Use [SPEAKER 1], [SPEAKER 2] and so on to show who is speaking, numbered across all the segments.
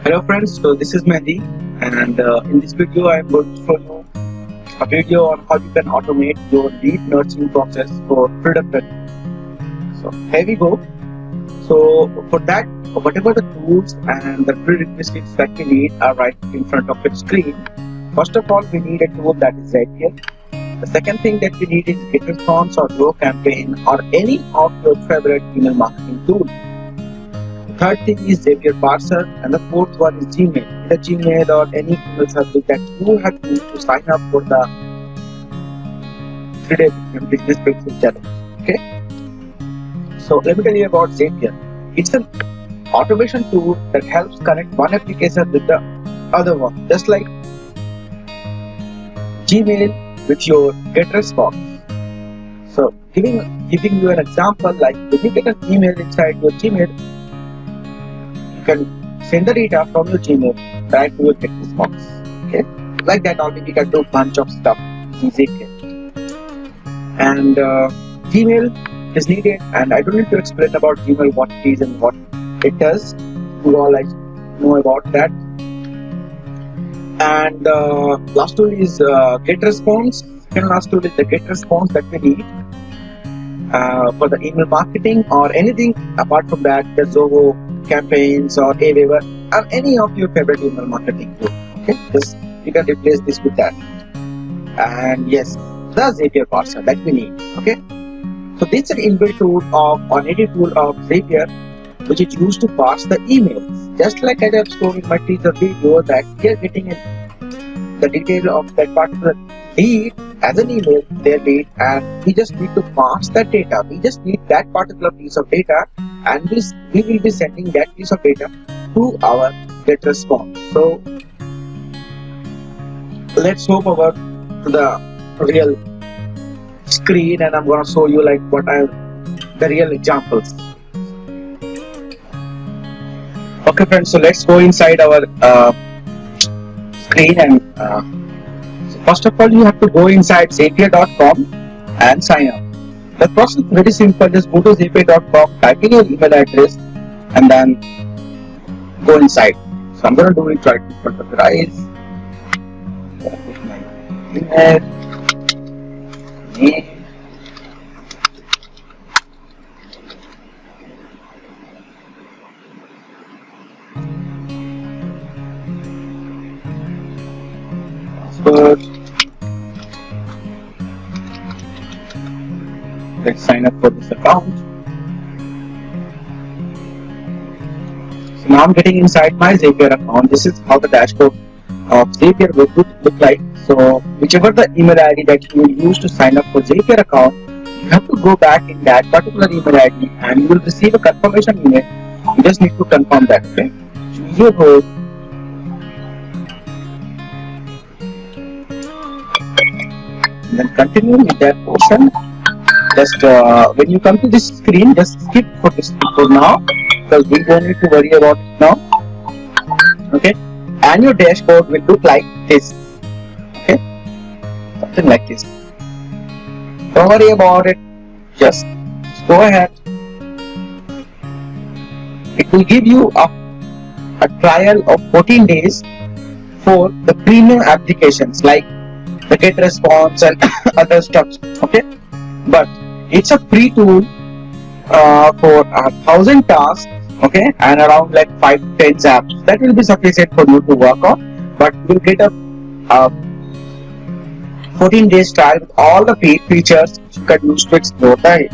[SPEAKER 1] Hello friends, so this is Mehdi, and in this video I am going to show you a video on how you can automate your lead nurturing process for product. So here we go. So for that, whatever the tools and the prerequisites that we need are right in front of your screen. First of all, we need a tool that is Zapier. The second thing that we need is GetResponse or GrowCampaign or any of your favorite email marketing tool. Third thing is Zapier Parser, and the fourth one is Gmail. Either Gmail or any email service that you have used to sign up for the 3-day business breakthrough challenge. Okay. So let me tell you about Zapier. It's an automation tool that helps connect one application with the other one, just like Gmail with your GetResponse. So giving you an example, like when you get an email inside your Gmail, you can send the data from your Gmail back to your GetResponse. Okay, like that only we can do a bunch of stuff using Zapier. And Gmail is needed, and I don't need to explain about Gmail, what it is and what it does. You all know about that. And last tool is GetResponse. Second last tool is the GetResponse that we need for the email marketing or anything apart from that, the Zoho campaigns or Aweber or any of your favorite email marketing tool. Okay, just you can replace this with that. And yes, the Zapier Parser that we need. Okay, so this is an inbuilt tool or native tool of Zapier, which is used to parse the emails. Just like I have shown in my teaser video that we are getting the detail of that particular lead as an email, their lead, and we just need to parse that data. We just need that particular piece of data, and we will be sending that piece of data to our GetResponse. So let's move over to the real screen, and I'm gonna show you like the real examples. Okay friends, so let's go inside our screen, and so first of all you have to go inside Zapier.com and sign up. The process is very simple. Just go to Zapier.com, type in your email address, and then go inside. So I'm going to do it right in front of your eyes. Put my email, name, password. Let's sign up for this account. So now I'm getting inside my Zapier account. This is how the dashboard of Zapier would look like. So whichever the email ID that you use to sign up for Zapier account, you have to go back in that particular email ID and you will receive a confirmation email. You just need to confirm that. Okay, choose your role, and then continue with that portion. Just when you come to this screen, just skip for now, because we don't need to worry about it now. Okay, and your dashboard will look like this. Okay, something like this. Don't worry about it, just go ahead. It will give you a trial of 14 days for the premium applications like the GetResponse and other stuff. Okay, but it's a free tool for 1,000 tasks. Okay, and around like 5 to 10 apps. That will be sufficient for you to work on, but you'll get a 14 days trial with all the features you can use to explore the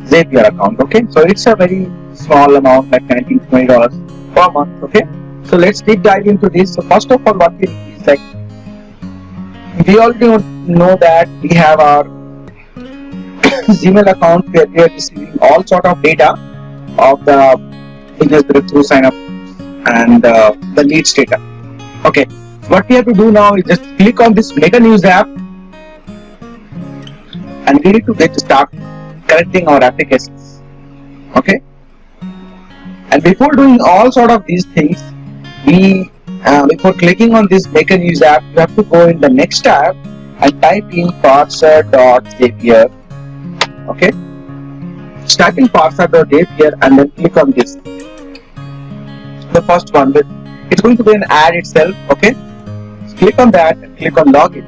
[SPEAKER 1] Zapier account. Okay, so it's a very small amount, like $19-20 per month. Okay, so let's deep dive into this. So first of all, what we need is like, we already know that we have our Gmail account where we are receiving all sort of data of the business breakthrough sign up and the leads data. Okay, what we have to do now is just click on this Mega News app, and we need to start correcting our applications. Okay, and before doing all sort of these things, before clicking on this Mega News app, you have to go in the next tab and type in parser.zapier. Okay, type in parser.zapier and then click on this, the first one with it's going to be an ad itself. Okay, so click on that and click on login.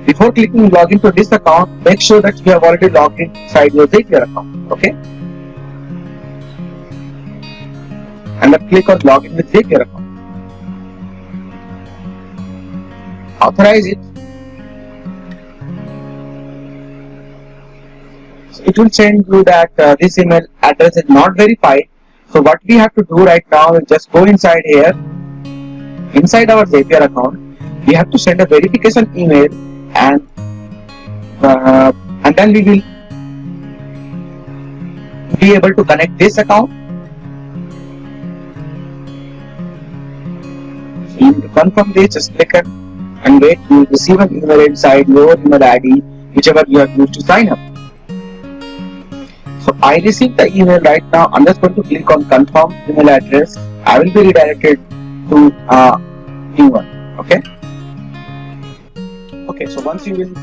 [SPEAKER 1] Before clicking login to this account, make sure that you have already logged inside your Zapier account. Okay, and then click on login with Zapier account. Authorize it. So it will send you that this email address is not verified. So what we have to do right now is just go inside here, inside our Zapier account. We have to send a verification email, and then we will be able to connect this account. So you need to confirm this. Just click and wait. You will receive an email inside your email ID, whichever you have used to sign up. So I received the email right now. I'm just going to click on confirm email address. I will be redirected to new one. Okay. Okay. So once you will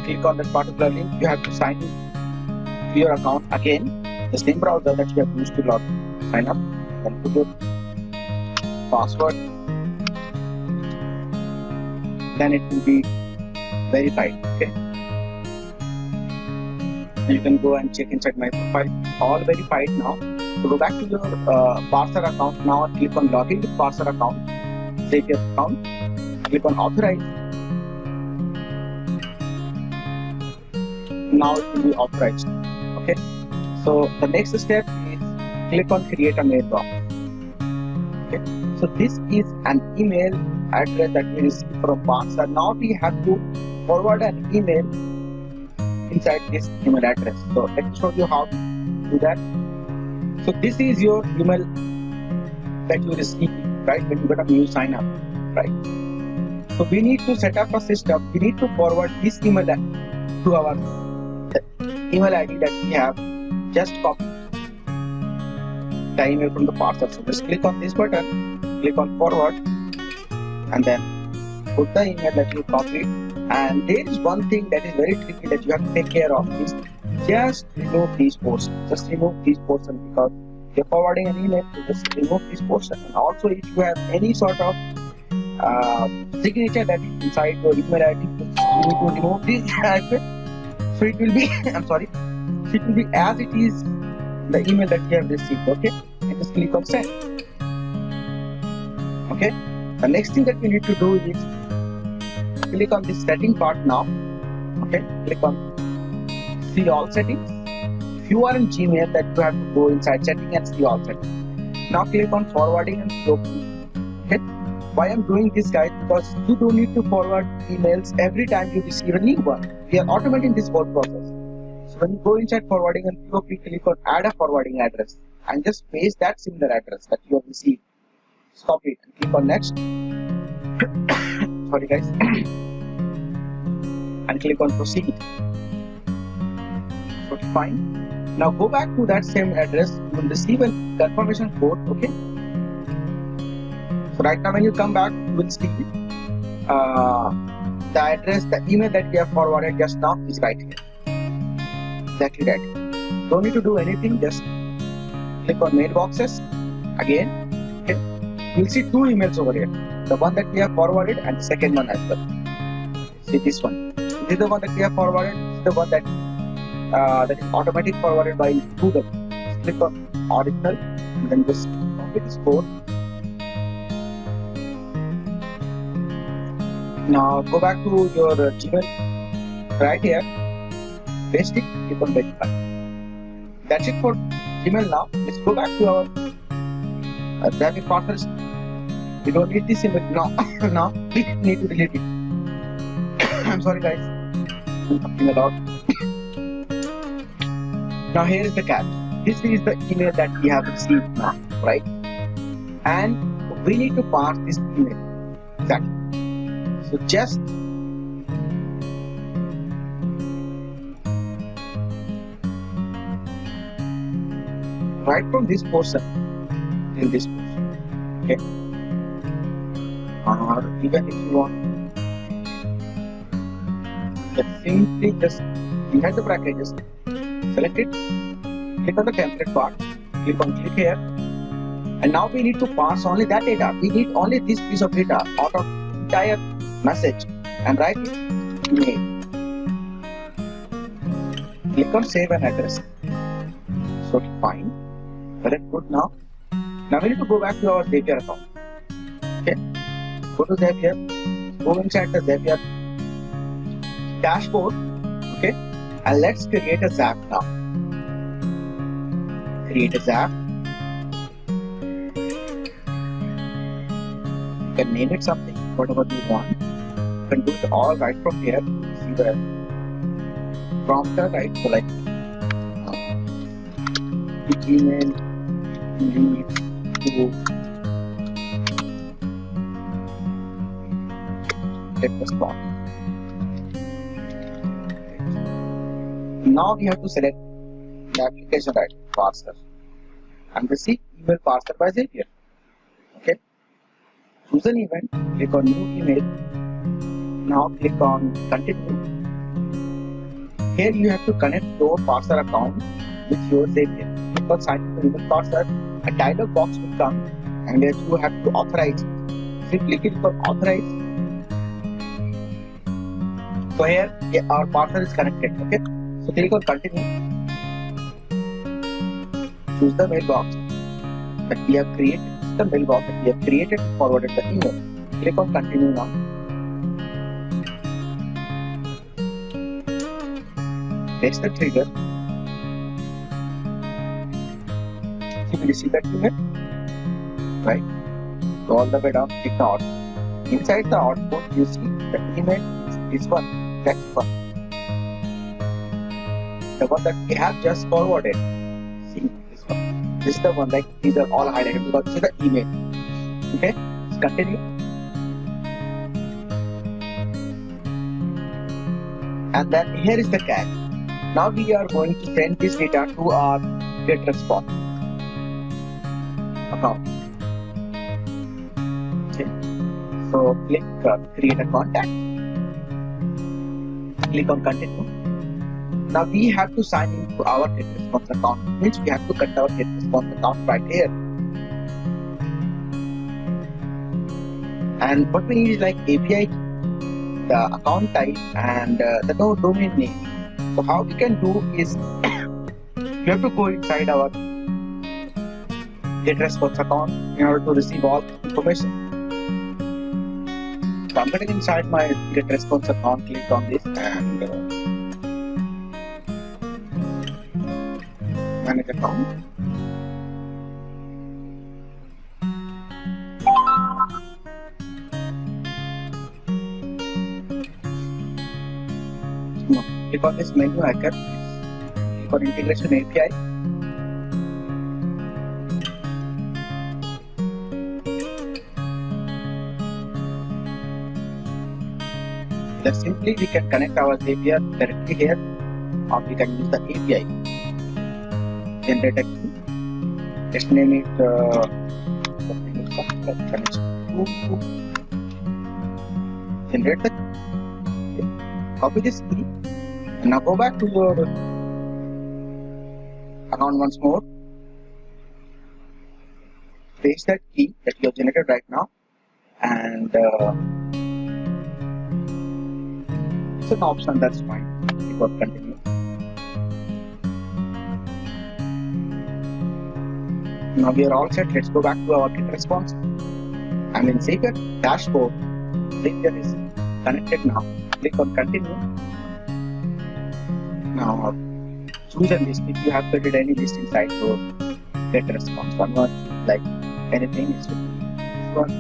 [SPEAKER 1] click on that particular link, you have to sign in to your account again. The same browser that you have used to sign up. Then put your password. Then it will be verified. Okay. You can go and check inside my profile. All verified now. So go back to your Parser account now and click on login with Parser account, Zapier account. Click on authorize. Now it will be authorized. Okay. So the next step is click on create a mailbox. Okay. So this is an email address that we received from Parser. Now we have to forward an email inside this email address. So let me show you how to do that. So this is your email that you receive, right, when you got a new sign up, right? So we need to set up a system. We need to forward this email to our email ID that we have just copied the email from the Parser. So just click on this button, click on forward, and then put the email that you copied. And there is one thing that is very tricky that you have to take care of is just remove these portions. Just remove these portions, because you're forwarding an email, so just remove this portion. And also if you have any sort of signature that is inside your email ID, you need to remove this address. So it will be I'm sorry, it will be as it is the email that you have received. Okay, and just click on send. Okay, the next thing that we need to do is click on this setting part now. Okay, click on see all settings. If you are in Gmail, that you have to go inside setting and see all settings. Now click on forwarding and flow. Okay, why I'm doing this, guys? Because you don't need to forward emails every time you receive a new one. We are automating this whole process. So when you go inside forwarding and flow, click on add a forwarding address and just paste that similar address that you have received. Stop it and click on next. Sorry guys. And click on proceed. Okay, fine. Now go back to that same address. You will receive a confirmation code. Okay. So right now when you come back, you will see the address, the email that we have forwarded just now is right here. Exactly right. Don't need to do anything. Just click on mailboxes again. Okay. You'll see two emails over here. The one that we have forwarded and the second one as well. See this one. This is the one that we have forwarded. This is the one that is automatically forwarded by Google. Just click on original and then just copy this code. Now go back to your Gmail right here. Paste it. Click on verify. That's it for Gmail now. Let's go back to our Zapier partners. We don't need this image now. Now we need to delete it. I'm sorry guys. I'm talking a lot. Now here is the catch. This is the email that we have received now, right? And we need to parse this email. Exactly. So just right from this portion in this portion. Okay. Or even if you want, just simply just behind the bracket, just select it, click on the template part, click on click here, And now we need to pass only that data. We need only this piece of data out of entire message and write it email. Click on save an address. So fine. Correct, good now. Now we need to go back to our Zapier account. Okay. Go to Zapier. Go inside the Zapier dashboard. Okay. And let's create a Zap now. Create a Zap. You can name it something, whatever you want. You can do it all right from here. See the prompter, right? So like email leads to get response. Now we have to select the application, right? Parser. And this is email parser by Zapier. Okay. Choose an event, click on new email. Now click on continue. Here you have to connect your parser account with your Zapier. Click on sign into email parser. A dialog box will come and where you have to authorize. Simply click on authorize. So here our parser is connected. Okay. So click on continue. Choose the mailbox that we have created. This is the mailbox that we have created and forwarded the email. Click on continue now. Press the trigger. You will receive that email. Right? Go all the way down, click the output. Inside the output, you see the email is this one, text one. The one that we have just forwarded. See this one. This is the one, like these are all highlighted because this is the email. Okay, let's continue. And then here is the catch. Now we are going to send this data to our GetResponse account. Okay. So click create a contact. Click on continue. Now we have to sign into our GetResponse account, which we have to cut our GetResponse account right here. And what we need is like API, the account type, and the domain name. So how we can do is we have to go inside our GetResponse account in order to receive all information. So I'm getting inside my GetResponse account, click on this and manage account. No, click on this menu icon, click on integration API. Then simply we can connect our Zapier directly here, or we can use the API. Generate a key. Let's name it generate the key. Copy this key and now go back to your account once more. Paste that key that you have generated right now, and it's an option, that's fine. Click on continue. Now we are all set. Let's go back to our GetResponse. I'm in Zapier dashboard. Zapier is connected now. Click on continue. Now choose a list. If you have created any list inside your GetResponse, one like anything, it should be this one.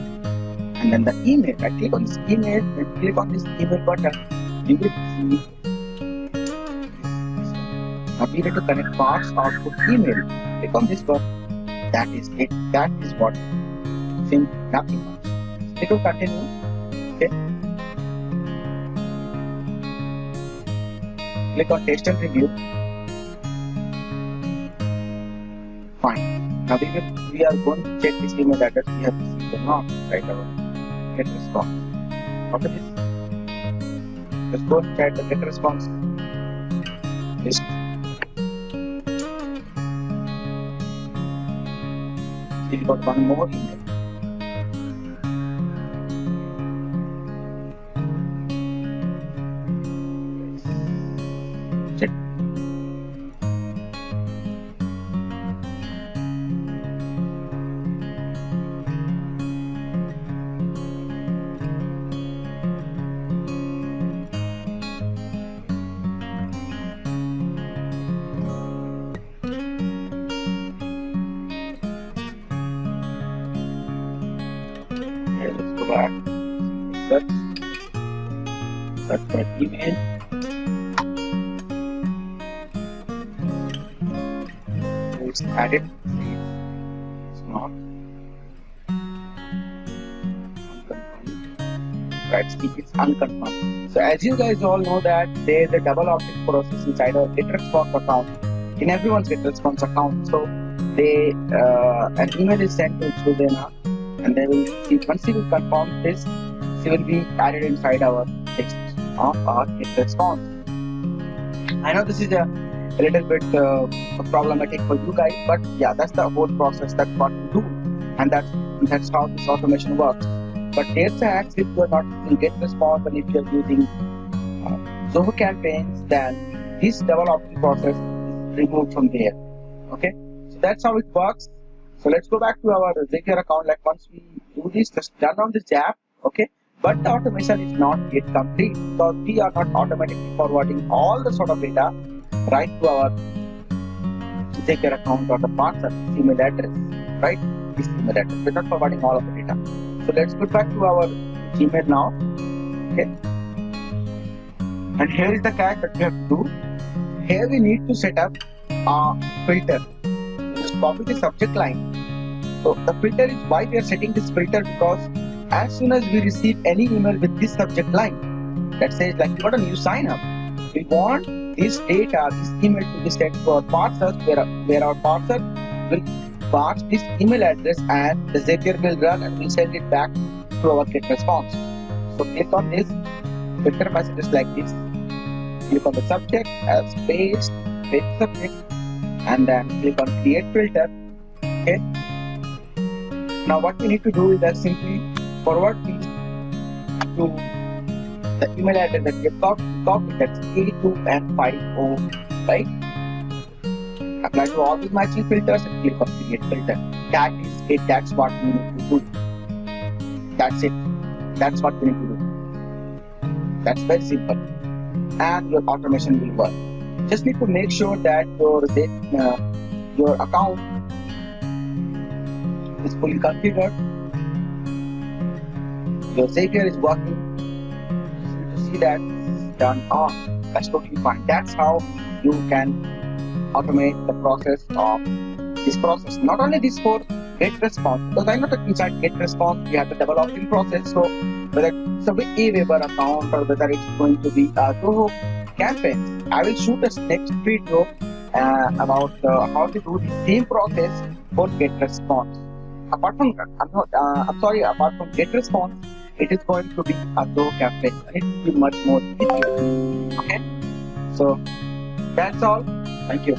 [SPEAKER 1] And then the email. I click on this email and click on this email button. You will see this. Now we need to connect parse output email. Click on this one. That is it. That is what. Nothing much. Click on continue. Okay. Click on test and review. Fine. Now we are going to check this email address we have received or not. Right, our GetResponse. After this, let's go inside the GetResponse list. We got one more email. Check. Okay, let's go back. Search that email. It's added. It's not. Unconfirmed. Right, it's unconfirmed. So as you guys all know that there is a double opt-in process inside our GetResponse account, in everyone's GetResponse account. So they an email is sent to Sudhana, and they will see, once he will confirm this, she will be added inside our list of our GetResponse. I know this is a little bit problematic for you guys, but yeah, that's the whole process. That's what we do, and that's how this automation works. But there's hacks if you are not using GetResponse and if you are using Zoho campaigns, then this double opt-in process is removed from there. Okay, so that's how it works. So let's go back to our Zapier account. Like once we do this, just turn on this app. Okay, but the automation is not yet complete because we are not automatically forwarding all the sort of data right to our Zapier account or the parcel email address, right? This email address. We're not forwarding all of the data. So let's go back to our Gmail now. Okay, and here is the catch that we have to do. Here we need to set up a filter. Just copy the subject line. So the filter is why we are setting this filter, because as soon as we receive any email with this subject line that says like you got a new sign up, we want this data, this email to be sent to our parser, where our parser will parse this email address and the Zapier will run and will send it back to our GetResponse. So click on this filter messages like this. Click on the subject as paste subject, and then click on create filter. Okay. Now what we need to do is that simply forward these to the email address that we have copied, that's A2N50, right? Apply to all these matching filters and click on create filter. That is it. That's what we need to do. That's it. That's what we need to do. That's very simple, and your automation will work. Just need to make sure that your account is fully configured. Your Zapier is working. You need to see that it's turned on. That's totally fine. That's how you can automate the process of this process. Not only this for GetResponse, because I know that inside GetResponse we have the double opt-in process. So whether it's a Aweber account or whether it's going to be a Zoho campaigns, I will shoot a next video about how to do the same process for GetResponse. Apart from apart from GetResponse, it is going to be a Zoho campaign, and it will be much more easier. Okay, so that's all. Thank you.